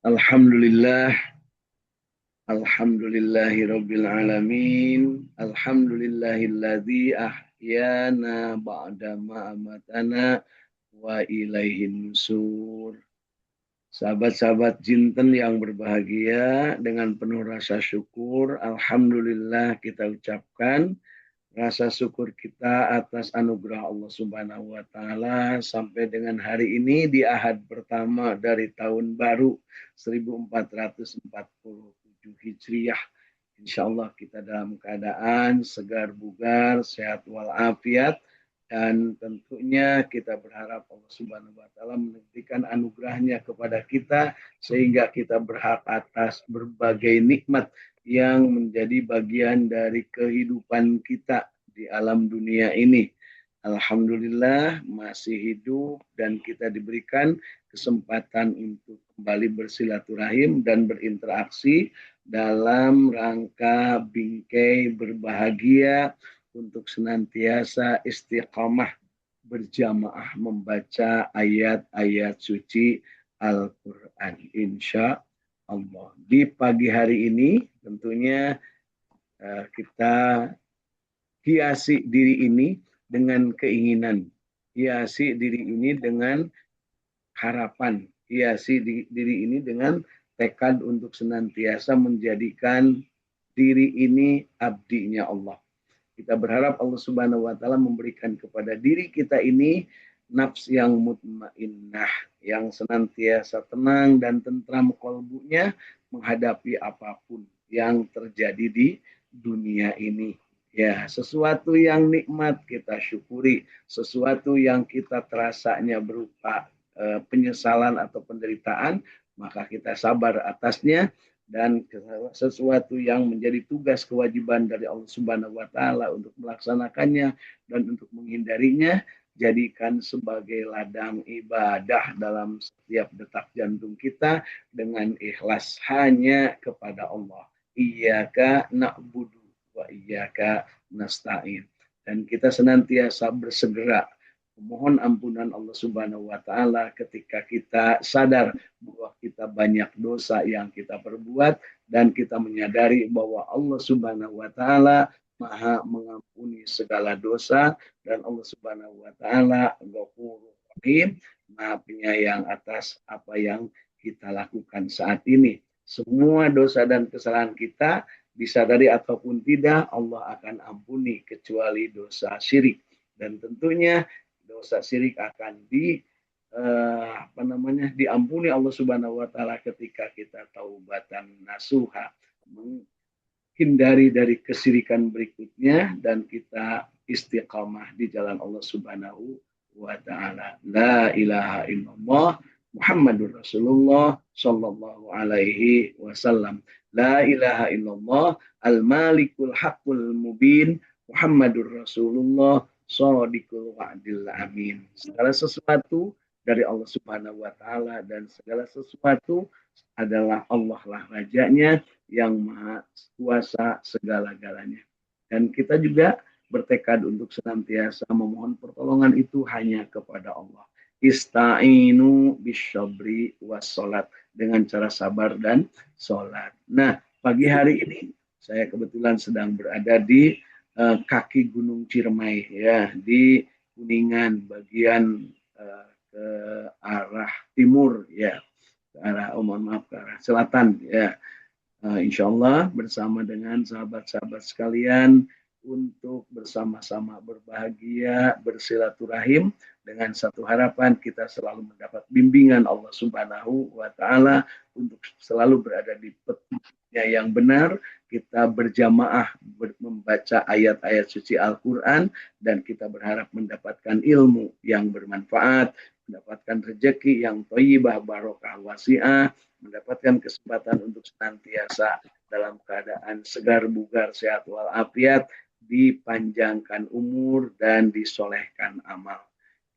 Alhamdulillah, alhamdulillahirabbil alamin, alhamdulillahilladzi ahyana ba'da ma amatana wa ilaihin nusur. Sahabat-sahabat jinten yang berbahagia, dengan penuh rasa syukur, alhamdulillah kita ucapkan rasa syukur kita atas anugerah Allah Subhanahu wa taala sampai dengan hari ini di Ahad pertama dari tahun baru 1447 Hijriah. Insya Allah kita dalam keadaan segar bugar, sehat walafiat, dan tentunya kita berharap Allah Subhanahu wa taala memberikan anugerahnya kepada kita sehingga kita berhak atas berbagai nikmat yang menjadi bagian dari kehidupan kita di alam dunia ini. Alhamdulillah masih hidup dan kita diberikan kesempatan untuk kembali bersilaturahim dan berinteraksi dalam rangka bingkai berbahagia untuk senantiasa istiqamah berjamaah membaca ayat-ayat suci Al-Quran. Insya Allah. Di pagi hari ini tentunya kita hiasi diri ini dengan keinginan, hiasi diri ini dengan harapan, hiasi diri ini dengan tekad untuk senantiasa menjadikan diri ini abdinya Allah. Kita berharap Allah Subhanahu wa taala memberikan kepada diri kita ini nafs yang mutmainnah, yang senantiasa tenang dan tentram kolbunya menghadapi apapun yang terjadi di dunia ini. Ya, sesuatu yang nikmat kita syukuri, sesuatu yang kita terasanya berupa penyesalan atau penderitaan, maka kita sabar atasnya, dan sesuatu yang menjadi tugas kewajiban dari Allah Subhanahu wa taala untuk melaksanakannya dan untuk menghindarinya, jadikan sebagai ladang ibadah dalam setiap detak jantung kita dengan ikhlas hanya kepada Allah. Iyyaka na'budu wa iyyaka nasta'in. Dan kita senantiasa bersegera memohon ampunan Allah Subhanahu wa taala ketika kita sadar bahwa kita banyak dosa yang kita perbuat dan kita menyadari bahwa Allah Subhanahu wa taala Maha mengampuni segala dosa, dan Allah Subhanahu wa taala Ghafurur Rahim, Maha penyayang atas apa yang kita lakukan saat ini. Semua dosa dan kesalahan kita, disadari ataupun tidak, Allah akan ampuni kecuali dosa syirik. Dan tentunya dosa syirik akan diampuni Allah Subhanahu wa taala ketika kita taubatan nasuha, menghindari dari kesyirikan berikutnya, dan kita istiqamah di jalan Allah Subhanahu wa taala. La ilaha illallah Muhammadur Rasulullah sallallahu alaihi wasallam. La ilaha illallah al-malikul haqqul mubin Muhammadur Rasulullah shadiqul wa'dil amin. Segala sesuatu dari Allah Subhanahu wa taala, dan segala sesuatu adalah Allah lah rajanya yang maha kuasa segala-galanya. Dan kita juga bertekad untuk senantiasa memohon pertolongan itu hanya kepada Allah. Ista'inu bisyabri wassalat, dengan cara sabar dan sholat. Nah, pagi hari ini saya kebetulan sedang berada di kaki Gunung Ciremai, ya, di Kuningan, bagian ke arah timur, ya, ke arah ke arah selatan, ya. Insya Allah bersama dengan sahabat-sahabat sekalian untuk bersama-sama berbahagia, bersilaturahim, dengan satu harapan kita selalu mendapat bimbingan Allah Subhanahu wa taala untuk selalu berada di petunjuknya yang benar. Kita berjamaah membaca ayat-ayat suci Al-Quran, dan kita berharap mendapatkan ilmu yang bermanfaat, mendapatkan rezeki yang thayyibah, barokah, wasi'ah, mendapatkan kesempatan untuk senantiasa dalam keadaan segar bugar, sehat walafiat, dipanjangkan umur dan disolehkan amal.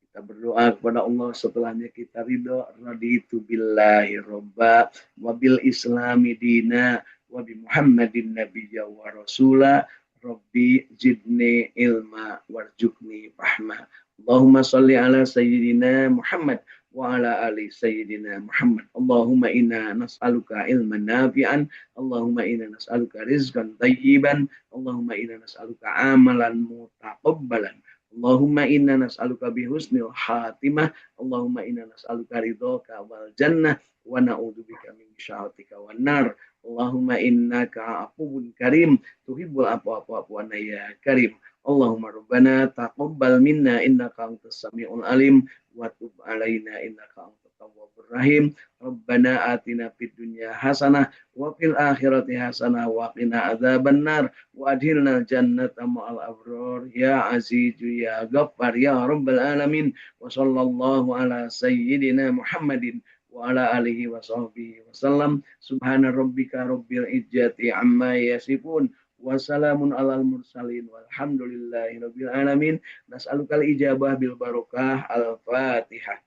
Kita berdoa kepada Allah, setelahnya kita ridho, raditu billahi robba wa bil islami dina wa bi muhammadin nabiyya wa rasula rabbi zidni ilma warjukni fahma. Allahumma salli ala sayyidina Muhammad وعلى آل سيدنا محمد اللهم إنا نسألك علما نافعا اللهم إنا نسألك رزقا طيبا اللهم إنا نسألك عملا متقبلا اللهم إنا نسألك بحسن الخاتمة اللهم إنا نسألك رضاك والجنة ونعوذ بك من سخطك والنار اللهم إنك عفو كريم تحب العفو فاعف عنا يا كريم اللهم ربنا تقبل منا إنك أنت السميع العليم وتب علينا إنك أنت التواب الرحيم ربنا آتنا في الدنيا حسنة وفي الآخرة حسنة وقنا عذاب النار وأدخلنا الجنة مع الأبرار يا عزيز يا غفار يا رب العالمين وصلى الله على سيدنا محمد وعلى آله وصحبه وسلم سبحان ربك رب العزة عما يصفون وسلام على المرسلين والحمد لله رب العالمين نسألك الإجابة بالبركة الفاتحة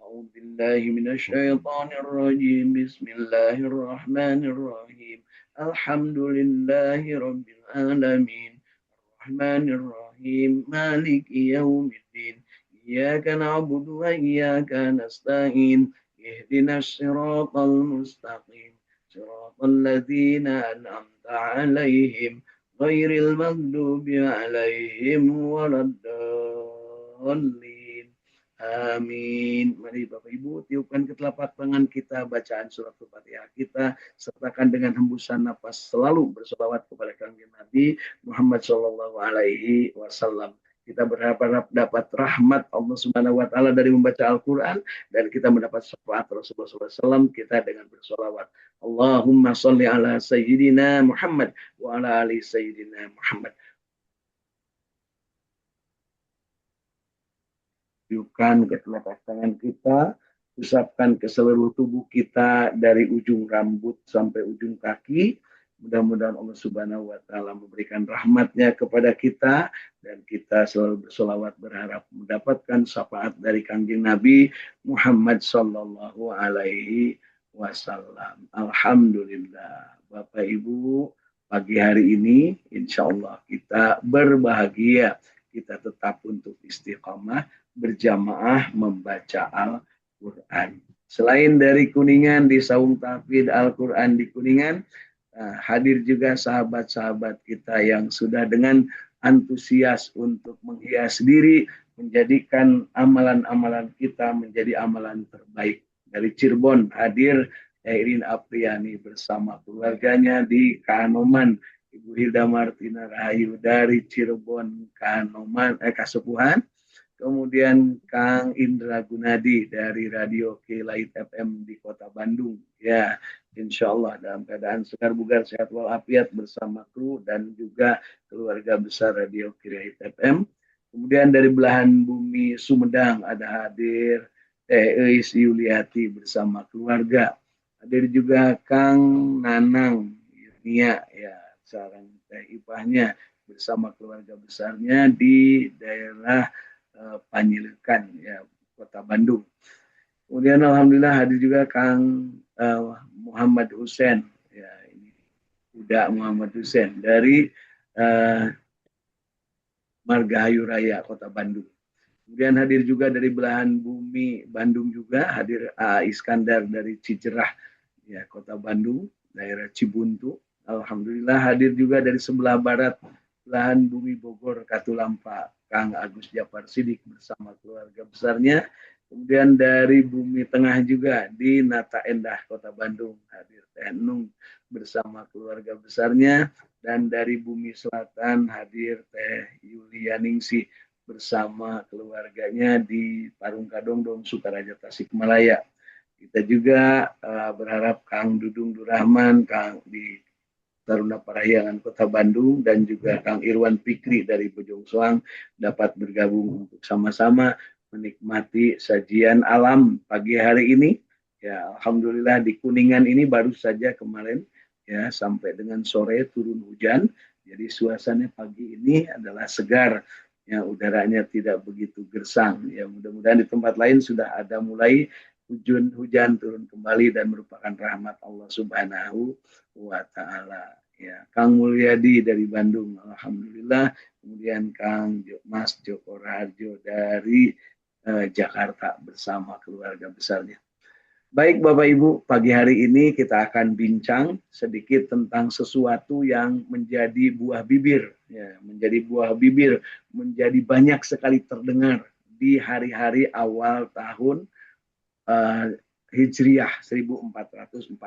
أعوذ بالله من الشيطان الرجيم بسم الله الرحمن الرحيم الحمد لله رب العالمين الرحمن الرحيم مالك يوم الدين إياك نعبد وإياك نستعين اهدنا الصراط المستقيم صراط الذين أنعمت عليهم غير المغضوب عليهم ولا الضالين Amin. Mari Bapak Ibu tiupkan ke telapak tangan kita bacaan surat Al-Fatihah kita sertakan dengan hembusan nafas selalu bersolawat kepada Kanjeng Nabi Muhammad Shallallahu Alaihi Wasallam. Kita berharap dapat rahmat Allah Subhanahu Wa Taala dari membaca Al-Quran dan kita mendapat syafaat Rasulullah SAW kita dengan bersolawat. Allahumma sholli ala Sayyidina Muhammad wa ala ali Sayyidina Muhammad. Tunjukkan ke telapak tangan kita, usapkan ke seluruh tubuh kita dari ujung rambut sampai ujung kaki. Mudah-mudahan Allah Subhanahu wa Ta'ala memberikan rahmatnya kepada kita dan kita selalu bersolawat berharap mendapatkan syafaat dari Kanjeng Nabi Muhammad Sallallahu Alaihi Wasallam. Alhamdulillah, Bapak Ibu, pagi hari ini insya Allah kita berbahagia. Kita tetap untuk istiqamah berjamaah membaca Al-Quran. Selain dari Kuningan di Saung Tahfidz Al-Quran di Kuningan, hadir juga sahabat-sahabat kita yang sudah dengan antusias untuk menghias diri, menjadikan amalan-amalan kita menjadi amalan terbaik. Dari Cirebon hadir Irin Apriani bersama keluarganya di Kanoman. Ibu Hilda Martina Rahayu dari Cirebon Kasepuhan. Kemudian Kang Indra Gunadi dari Radio Kilait FM di Kota Bandung. Ya, insya Allah dalam keadaan segar bugar sehat walafiat bersama kru dan juga keluarga besar Radio Kilait FM. Kemudian dari belahan bumi Sumedang ada hadir Eis Yuliati bersama keluarga. Hadir juga Kang Nanang Yurnia, ya, seorang teh ipahnya bersama keluarga besarnya di daerah Panjilekan, ya, Kota Bandung. Kemudian alhamdulillah hadir juga Kang Muhammad Hussein, ya, ini Uda Muhammad Hussein dari Margahayu Raya Kota Bandung. Kemudian hadir juga dari belahan bumi Bandung juga hadir Iskandar dari Cijerah, ya, Kota Bandung, daerah Cibuntu. Alhamdulillah hadir juga dari sebelah barat belahan bumi Bogor Katulampa Kang Agus Jafar Sidik bersama keluarga besarnya. Kemudian dari bumi tengah juga di Nata Endah Kota Bandung hadir Teh Nung bersama keluarga besarnya. Dan dari bumi selatan hadir Teh Yulianingsi bersama keluarganya di Parung Kadongdong, Sukaraja, Tasikmalaya. Kita juga berharap Kang Dudung Durrahman, Kang di Taruna Parahyangan Kota Bandung dan juga Kang Irwan Fikri dari Bojong Soang dapat bergabung untuk sama-sama menikmati sajian alam pagi hari ini. Ya, alhamdulillah di Kuningan ini baru saja kemarin, ya, sampai dengan sore turun hujan. Jadi suasana pagi ini adalah segar. Ya, udaranya tidak begitu gersang. Ya, mudah-mudahan di tempat lain sudah ada mulai hujan turun kembali dan merupakan rahmat Allah Subhanahu wa Ta'ala. Ya, Kang Mulyadi dari Bandung, alhamdulillah. Kemudian Kang Mas Joko Raharjo dari Jakarta bersama keluarga besarnya. Baik Bapak Ibu, pagi hari ini kita akan bincang sedikit tentang sesuatu yang menjadi buah bibir, ya, menjadi buah bibir, menjadi banyak sekali terdengar di hari-hari awal tahun uh, Hijriah 1448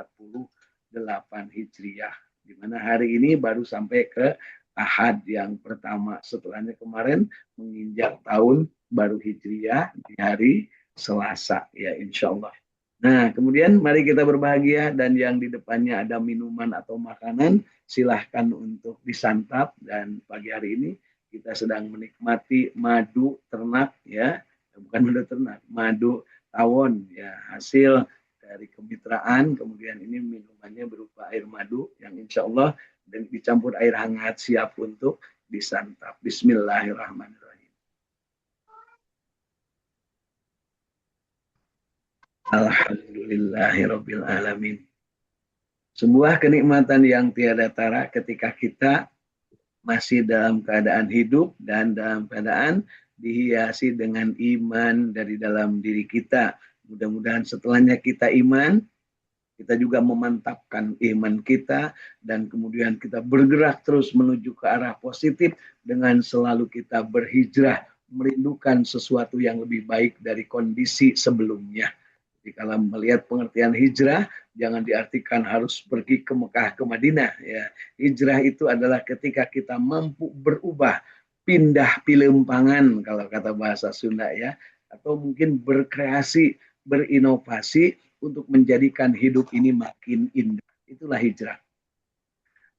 Hijriah, di mana hari ini baru sampai ke Ahad yang pertama, setelahnya kemarin menginjak tahun baru Hijriah di hari Selasa, ya insya Allah. Nah, kemudian mari kita berbahagia dan yang di depannya ada minuman atau makanan, silahkan untuk disantap. Dan pagi hari ini kita sedang menikmati madu ternak, ya, bukan madu ternak, madu tawon, ya, hasil dari kemitraan. Kemudian ini minumannya berupa air madu yang insya Allah dan dicampur air hangat siap untuk disantap. Bismillahirrahmanirrahim. Alhamdulillahirabbil alamin. Sebuah kenikmatan yang tiada tara ketika kita masih dalam keadaan hidup dan dalam keadaan dihiasi dengan iman dari dalam diri kita. Mudah-mudahan setelahnya kita iman, kita juga memantapkan iman kita dan kemudian kita bergerak terus menuju ke arah positif dengan selalu kita berhijrah, merindukan sesuatu yang lebih baik dari kondisi sebelumnya. Jadi kalau melihat pengertian hijrah, jangan diartikan harus pergi ke Mekah, ke Madinah. Ya. Hijrah itu adalah ketika kita mampu berubah, pindah pilempangan kalau kata bahasa Sunda ya, atau mungkin berkreasi, berinovasi untuk menjadikan hidup ini makin indah. Itulah hijrah.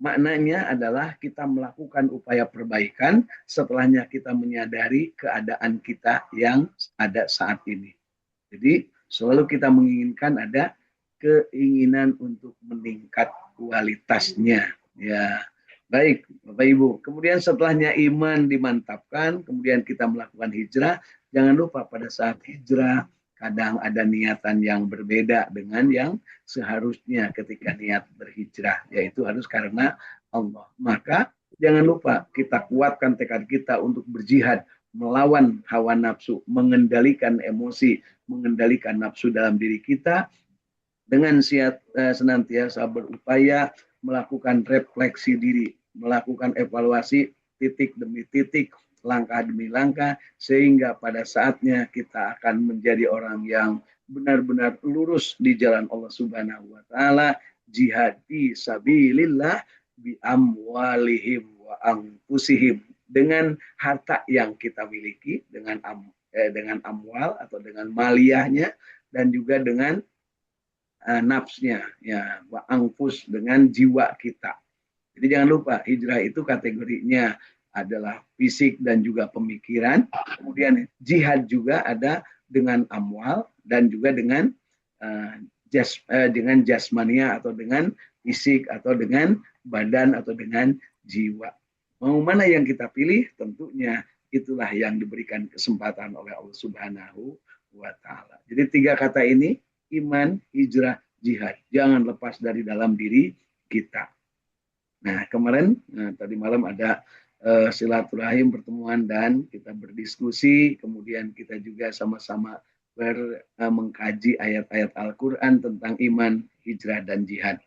Maknanya adalah kita melakukan upaya perbaikan setelahnya kita menyadari keadaan kita yang ada saat ini. Jadi selalu kita menginginkan ada keinginan untuk meningkat kualitasnya. Ya, baik Bapak Ibu. Kemudian setelahnya iman dimantapkan, kemudian kita melakukan hijrah. Jangan lupa pada saat hijrah kadang ada niatan yang berbeda dengan yang seharusnya ketika niat berhijrah, yaitu harus karena Allah. Maka jangan lupa kita kuatkan tekad kita untuk berjihad, melawan hawa nafsu, mengendalikan emosi, mengendalikan nafsu dalam diri kita dengan senantiasa berupaya melakukan refleksi diri, melakukan evaluasi titik demi titik, langkah demi langkah, sehingga pada saatnya kita akan menjadi orang yang benar-benar lurus di jalan Allah Subhanahu wa taala, jihad fi sabilillah bi amwalihim wa anfusihim, dengan harta yang kita miliki, dengan amwal atau dengan maliyahnya, dan juga dengan nafsnya, ya, wa angfus, dengan jiwa kita. Jadi jangan lupa hijrah itu kategorinya adalah fisik dan juga pemikiran. Kemudian jihad juga ada dengan amwal dan juga dengan dengan jasmania atau dengan fisik atau dengan badan atau dengan jiwa. Mau mana yang kita pilih, tentunya itulah yang diberikan kesempatan oleh Allah Subhanahu wa taala. Jadi tiga kata ini, iman, hijrah, jihad, jangan lepas dari dalam diri kita. Nah, kemarin tadi malam ada silaturahim, pertemuan, dan kita berdiskusi, kemudian kita juga sama-sama mengkaji ayat-ayat Al-Quran tentang iman, hijrah, dan jihad.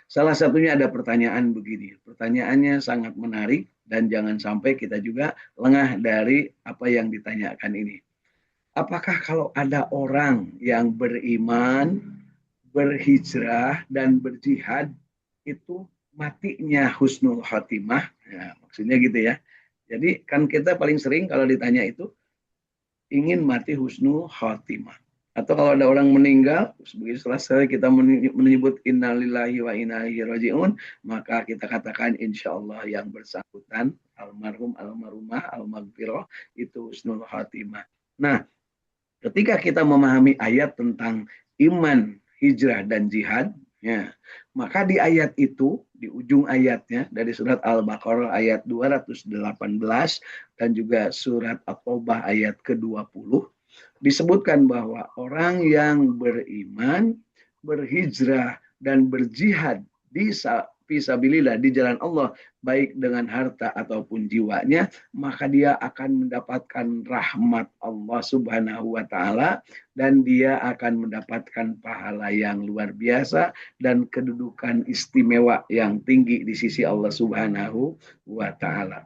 Salah satunya ada pertanyaan begini, pertanyaannya sangat menarik dan jangan sampai kita juga lengah dari apa yang ditanyakan ini. Apakah kalau ada orang yang beriman, berhijrah, dan berjihad, itu matinya husnul khotimah? Ya, maksudnya gitu ya. Jadi kan kita paling sering kalau ditanya itu, ingin mati husnul khotimah. Atau kalau ada orang meninggal, setelah kita menyebut innalillahi wa inna ilaihi raji'un, maka kita katakan insya Allah yang bersangkutan, almarhum, almarhumah, almaghfirah, itu husnul khotimah. Nah, ketika kita memahami ayat tentang iman, hijrah, dan jihad, ya, maka di ayat itu, di ujung ayatnya, dari surat Al-Baqarah ayat 218 dan juga surat At-Taubah ayat ke-20, disebutkan bahwa orang yang beriman, berhijrah, dan berjihad fisabilillah, di jalan Allah, baik dengan harta ataupun jiwanya, maka dia akan mendapatkan rahmat Allah Subhanahu wa taala, dan dia akan mendapatkan pahala yang luar biasa dan kedudukan istimewa yang tinggi di sisi Allah Subhanahu wa taala.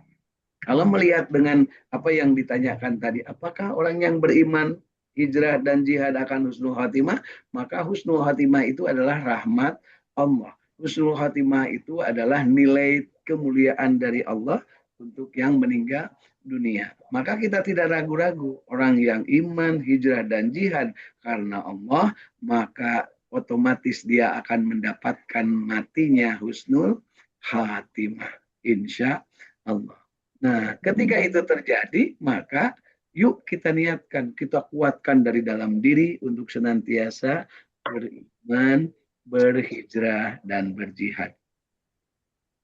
Kalau melihat dengan apa yang ditanyakan tadi, apakah orang yang beriman, hijrah dan jihad akan husnul khatimah? Maka husnul khatimah itu adalah rahmat Allah. Husnul khatimah itu adalah nilai kemuliaan dari Allah untuk yang meninggal dunia. Maka kita tidak ragu-ragu, orang yang iman, hijrah dan jihad karena Allah, maka otomatis dia akan mendapatkan matinya husnul khatimah. Insya Allah. Nah, ketika itu terjadi, maka yuk kita niatkan, kita kuatkan dari dalam diri untuk senantiasa beriman, berhijrah, dan berjihad.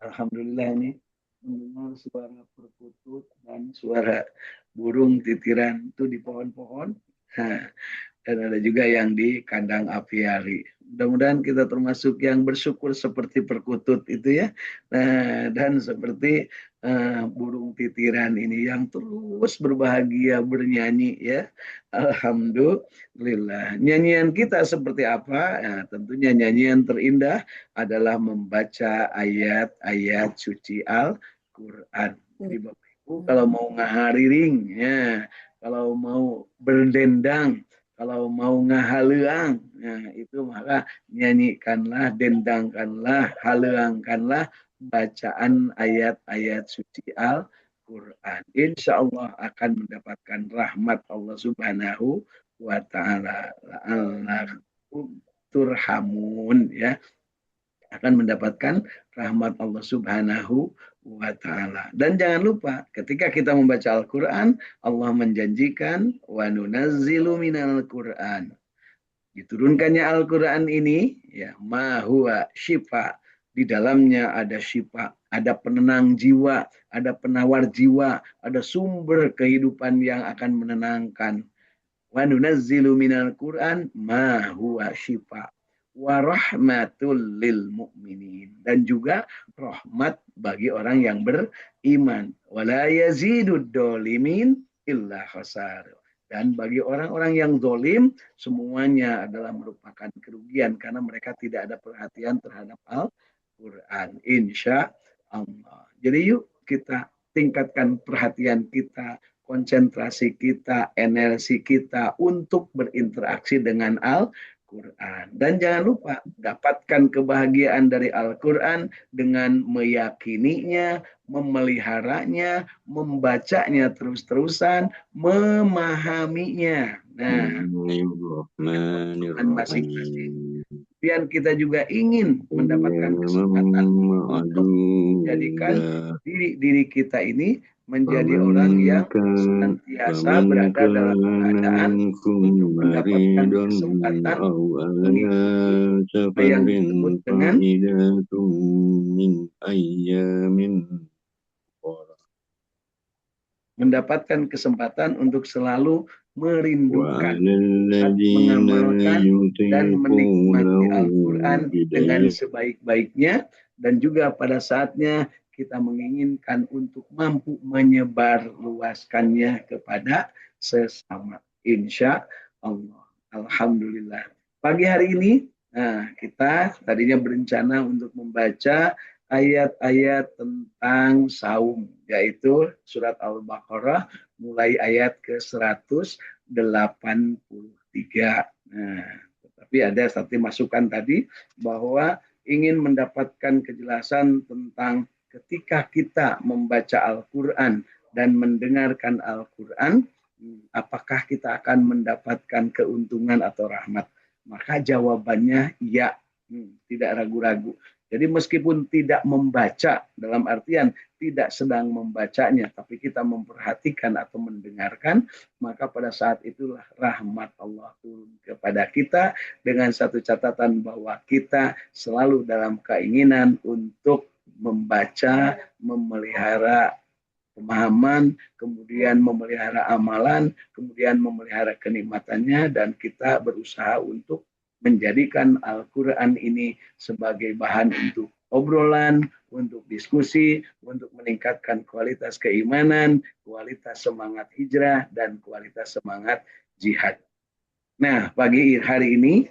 Alhamdulillah ini mendengar suara perkutut dan suara burung titiran itu di pohon-pohon. Dan ada juga yang di kandang apiari. Mudah-mudahan kita termasuk yang bersyukur seperti perkutut itu ya. Nah, dan seperti burung titiran ini yang terus berbahagia bernyanyi ya. Alhamdulillah. Nyanyian kita seperti apa? Nah, tentunya nyanyian terindah adalah membaca ayat-ayat suci Al-Quran. Jadi Bapak Ibu kalau mau ngahariring ya, kalau mau berdendang, kalau mau ngahaleang, nah itu maka nyanyikanlah, dendangkanlah, haleangkanlah bacaan ayat-ayat suci Al-Quran. Insya Allah akan mendapatkan rahmat Allah Subhanahu wa Ta'ala. La'allakum turhamun ya, akan mendapatkan rahmat Allah Subhanahu wa taala. Dan jangan lupa ketika kita membaca Al-Qur'an, Allah menjanjikan wa nunazzilu minal Qur'an. Diturunkannya Al-Qur'an ini ya, ma huwa syifa. Di dalamnya ada syifa, ada penenang jiwa, ada penawar jiwa, ada sumber kehidupan yang akan menenangkan. Wa nunazzilu minal Qur'an ma huwa syifa warahmatul lil mu'minin, dan juga rahmat bagi orang yang beriman. Wala yazidud dolimin illa khasar. Dan bagi orang-orang yang zolim, semuanya adalah merupakan kerugian karena mereka tidak ada perhatian terhadap Al-Quran. Insya Allah. Jadi yuk kita tingkatkan perhatian kita, konsentrasi kita, energi kita untuk berinteraksi dengan Al-Quran. Dan jangan lupa dapatkan kebahagiaan dari Al-Quran dengan meyakininya, memeliharanya, membacanya terus-terusan, memahaminya. Nah, masing-masing. Kemudian kita juga ingin mendapatkan kesempatan untuk menjadikan diri kita ini menjadi orang yang senantiasa berada dalam keadaan untuk mendapatkan kesempatan mengikuti apa yang disebut dengan mendapatkan kesempatan untuk selalu merindukan, mengamalkan, dan menikmati Al-Quran dengan sebaik-baiknya, dan juga pada saatnya kita menginginkan untuk mampu menyebar luaskannya kepada sesama. Insya Allah. Alhamdulillah. Pagi hari ini, kita tadinya berencana untuk membaca ayat-ayat tentang saum, yaitu surat Al-Baqarah mulai ayat ke-183. Nah, tapi ada satu masukan tadi bahwa ingin mendapatkan kejelasan tentang ketika kita membaca Al-Quran dan mendengarkan Al-Quran, apakah kita akan mendapatkan keuntungan atau rahmat? Maka jawabannya ya, tidak ragu-ragu. Jadi meskipun tidak membaca, dalam artian tidak sedang membacanya, tapi kita memperhatikan atau mendengarkan, maka pada saat itulah rahmat Allah turun kepada kita dengan satu catatan bahwa kita selalu dalam keinginan untuk membaca, memelihara pemahaman, kemudian memelihara amalan, kemudian memelihara kenikmatannya, dan kita berusaha untuk menjadikan Al-Quran ini sebagai bahan untuk obrolan, untuk diskusi, untuk meningkatkan kualitas keimanan, kualitas semangat hijrah, dan kualitas semangat jihad. Nah, pagi hari ini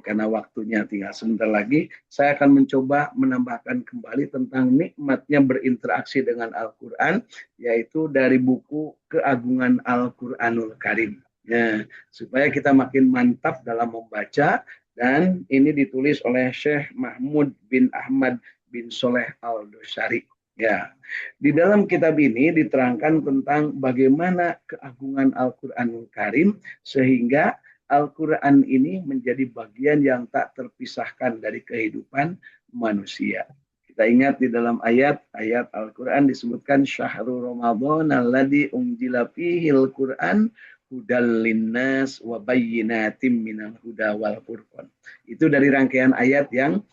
karena waktunya tinggal sebentar lagi, saya akan mencoba menambahkan kembali tentang nikmatnya berinteraksi dengan Al-Quran, yaitu dari buku Keagungan Al-Quranul Karim. Ya, supaya kita makin mantap dalam membaca, dan ini ditulis oleh Syekh Mahmud bin Ahmad bin Soleh Al-Dosyari. Ya, di dalam kitab ini diterangkan tentang bagaimana keagungan Al-Quranul Karim sehingga Al-Quran ini menjadi bagian yang tak terpisahkan dari kehidupan manusia. Kita ingat di dalam ayat-ayat Al-Quran disebutkan syahrul Ramadan alladzi unzila fihil Quran hudal linnas wa bayyinatim minal huda wal furqan. Itu dari rangkaian ayat yang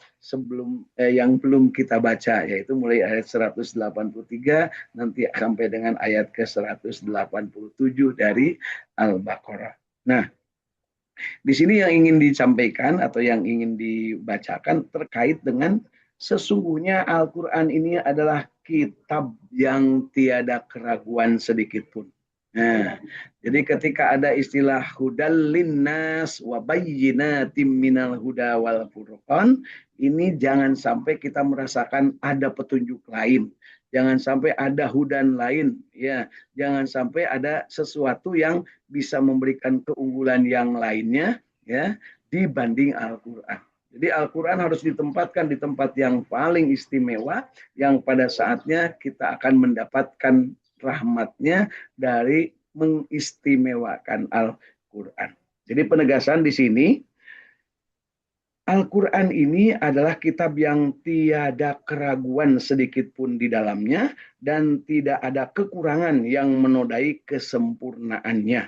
yang belum kita baca, yaitu mulai ayat 183 nanti sampai dengan ayat ke 187 dari Al-Baqarah. Nah, di sini yang ingin disampaikan atau yang ingin dibacakan terkait dengan sesungguhnya Al-Quran ini adalah kitab yang tiada keraguan sedikit pun. Nah, jadi ketika ada istilah hudal linnas wa bayyinatim minal huda wal furqan, ini jangan sampai kita merasakan ada petunjuk lain. Jangan sampai ada hudan lain, ya. Jangan sampai ada sesuatu yang bisa memberikan keunggulan yang lainnya, ya, dibanding Al-Qur'an. Jadi Al-Quran harus ditempatkan di tempat yang paling istimewa, yang pada saatnya kita akan mendapatkan rahmatnya dari mengistimewakan Al-Quran. Jadi penegasan di sini, Al-Quran ini adalah kitab yang tiada keraguan sedikit pun di dalamnya dan tidak ada kekurangan yang menodai kesempurnaannya.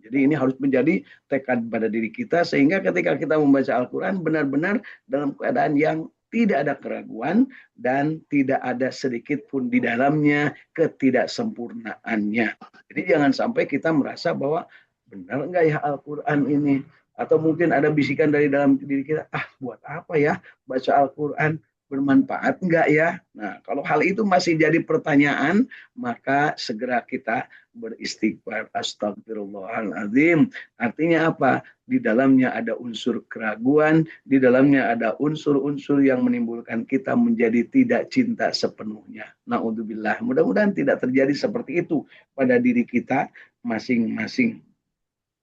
Jadi ini harus menjadi tekad pada diri kita sehingga ketika kita membaca Al-Quran benar-benar dalam keadaan yang tidak ada keraguan dan tidak ada sedikit pun di dalamnya ketidaksempurnaannya. Jadi jangan sampai kita merasa bahwa benar enggak ya Al-Quran ini? Atau mungkin ada bisikan dari dalam diri kita, buat apa ya baca Al-Quran? Bermanfaat enggak ya? Nah, kalau hal itu masih jadi pertanyaan, maka segera kita beristighfar. Astagfirullahaladzim. Artinya apa? Di dalamnya ada unsur keraguan, di dalamnya ada unsur-unsur yang menimbulkan kita menjadi tidak cinta sepenuhnya. Na'udzubillah. Mudah-mudahan tidak terjadi seperti itu pada diri kita masing-masing.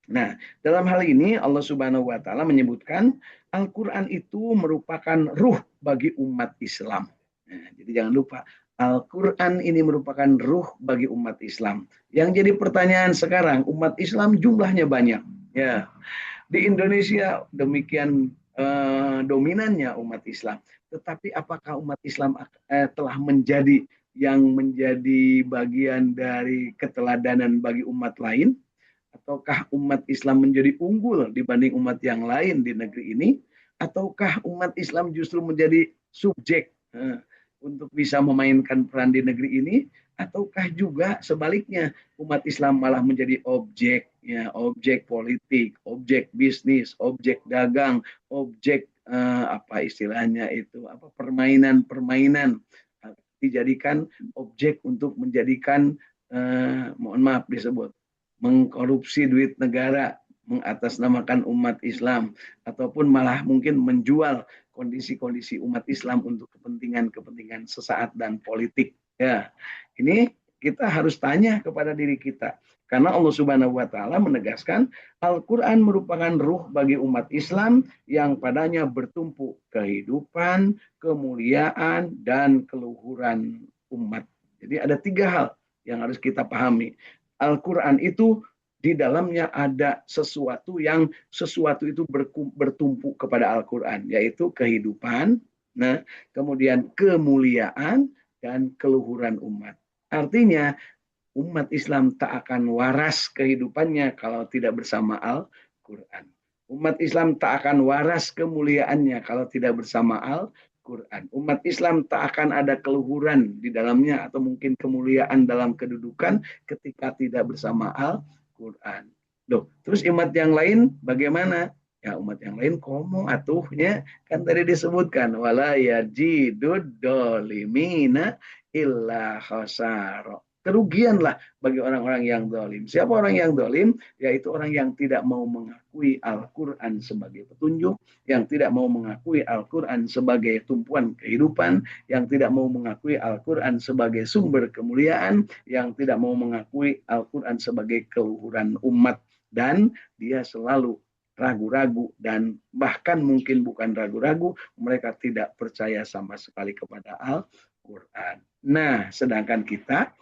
Nah, dalam hal ini Allah Subhanahu wa taala menyebutkan Al-Qur'an itu merupakan ruh bagi umat Islam. Nah, jadi jangan lupa Al-Quran ini merupakan ruh bagi umat Islam. Yang jadi pertanyaan sekarang, umat Islam jumlahnya banyak. Ya, di Indonesia demikian dominannya umat Islam. Tetapi apakah umat Islam telah menjadi yang menjadi bagian dari keteladanan bagi umat lain? Ataukah umat Islam menjadi unggul dibanding umat yang lain di negeri ini? Ataukah umat Islam justru menjadi subjek untuk bisa memainkan peran di negeri ini? Ataukah juga sebaliknya umat Islam malah menjadi objek, ya, objek politik, objek bisnis, objek dagang, objek apa istilahnya itu, apa permainan-permainan, dijadikan objek untuk menjadikan mohon maaf disebut mengkorupsi duit negara, mengatasnamakan umat Islam, ataupun malah mungkin menjual kondisi-kondisi umat Islam untuk kepentingan-kepentingan sesaat dan politik. Ya, ini kita harus tanya kepada diri kita. Karena Allah Subhanahu wa taala menegaskan Al-Qur'an merupakan ruh bagi umat Islam yang padanya bertumpu kehidupan, kemuliaan, dan keluhuran umat. Jadi ada 3 hal yang harus kita pahami. Al-Quran itu di dalamnya ada sesuatu itu bertumpu kepada Al-Quran, yaitu kehidupan, nah, kemudian kemuliaan dan keluhuran umat. Artinya umat Islam tak akan waras kehidupannya kalau tidak bersama Al-Quran. Umat Islam tak akan waras kemuliaannya kalau tidak bersama Al-Quran. Umat Islam tak akan ada keluhuran di dalamnya atau mungkin kemuliaan dalam kedudukan ketika tidak bersama Al-Quran. Loh, terus umat yang lain bagaimana? Ya umat yang lain komo atuhnya kan tadi disebutkan wala yajidud dolimina illa khasara. Kerugianlah bagi orang-orang yang dolim. Siapa orang yang dolim? Yaitu orang yang tidak mau mengakui Al-Quran sebagai petunjuk, yang tidak mau mengakui Al-Quran sebagai tumpuan kehidupan, yang tidak mau mengakui Al-Quran sebagai sumber kemuliaan, yang tidak mau mengakui Al-Quran sebagai keluhuran umat. Dan dia selalu ragu-ragu dan bahkan mungkin bukan ragu-ragu, mereka tidak percaya sama sekali kepada Al-Quran. Nah, sedangkan kita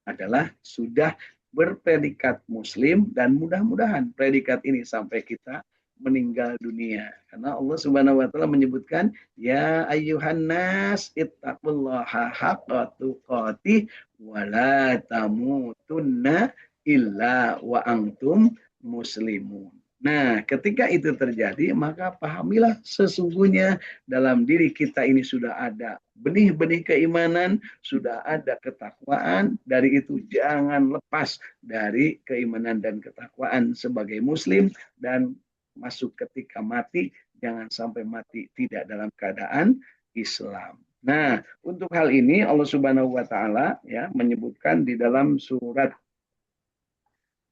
adalah sudah berpredikat muslim dan mudah-mudahan predikat ini sampai kita meninggal dunia. Karena Allah Subhanahu wa taala menyebutkan ya ayyuhan nas ittaqullaha haqqa tuqatih wa la tamutunna illa wa antum muslimun. Nah, ketika itu terjadi, maka pahamilah sesungguhnya dalam diri kita ini sudah ada benih-benih keimanan, sudah ada ketakwaan. Dari itu jangan lepas dari keimanan dan ketakwaan sebagai muslim, dan masuk ketika mati, jangan sampai mati tidak dalam keadaan Islam. Nah, untuk hal ini Allah Subhanahu wa taala ya menyebutkan di dalam surat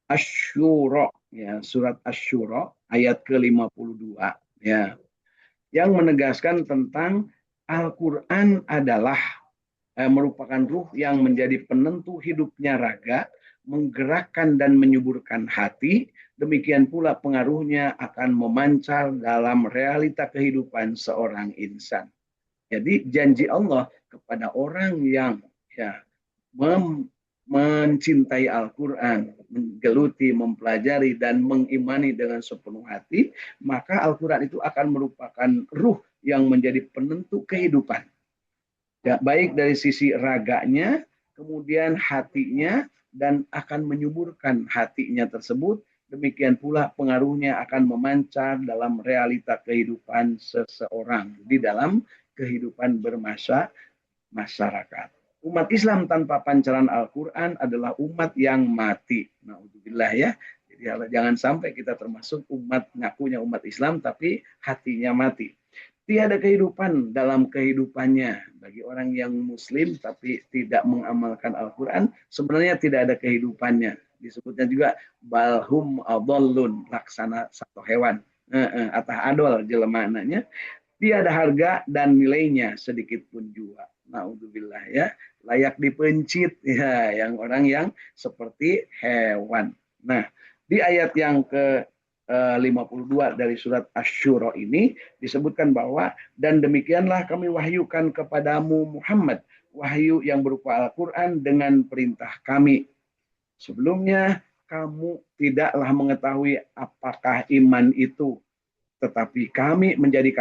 Asy-Syura ya, surat Asy-Syura ayat ke-52 ya, yang menegaskan tentang Al-Qur'an adalah merupakan ruh yang menjadi penentu hidupnya raga, menggerakkan dan menyuburkan hati, demikian pula pengaruhnya akan memancar dalam realita kehidupan seorang insan. Jadi janji Allah kepada orang yang ya mencintai Al-Quran, menggeluti, mempelajari, dan mengimani dengan sepenuh hati, maka Al-Quran itu akan merupakan ruh yang menjadi penentu kehidupan. Ya, baik dari sisi raganya, kemudian hatinya, dan akan menyuburkan hatinya tersebut. Demikian pula pengaruhnya akan memancar dalam realita kehidupan seseorang di dalam kehidupan masyarakat. Umat Islam tanpa pancaran Al-Quran adalah umat yang mati. Na'udzubillah ya. Jadi jangan sampai kita termasuk umat ngakunya umat Islam tapi hatinya mati. Tiada kehidupan dalam kehidupannya. Bagi orang yang muslim tapi tidak mengamalkan Al-Quran, sebenarnya tidak ada kehidupannya. Disebutnya juga balhum adallun, laksana satu hewan. Atah adol jelema anaknya. Tiada harga dan nilainya sedikit pun juga. Naudzubillah ya, layak dipencit ya, yang orang yang seperti hewan. Nah, di ayat yang ke 52 dari surat Asy-Syura ini disebutkan bahwa dan demikianlah kami wahyukan kepadamu Muhammad wahyu yang berupa Al-Qur'an dengan perintah kami. Sebelumnya kamu tidaklah mengetahui apakah iman itu, tetapi kami menjadikan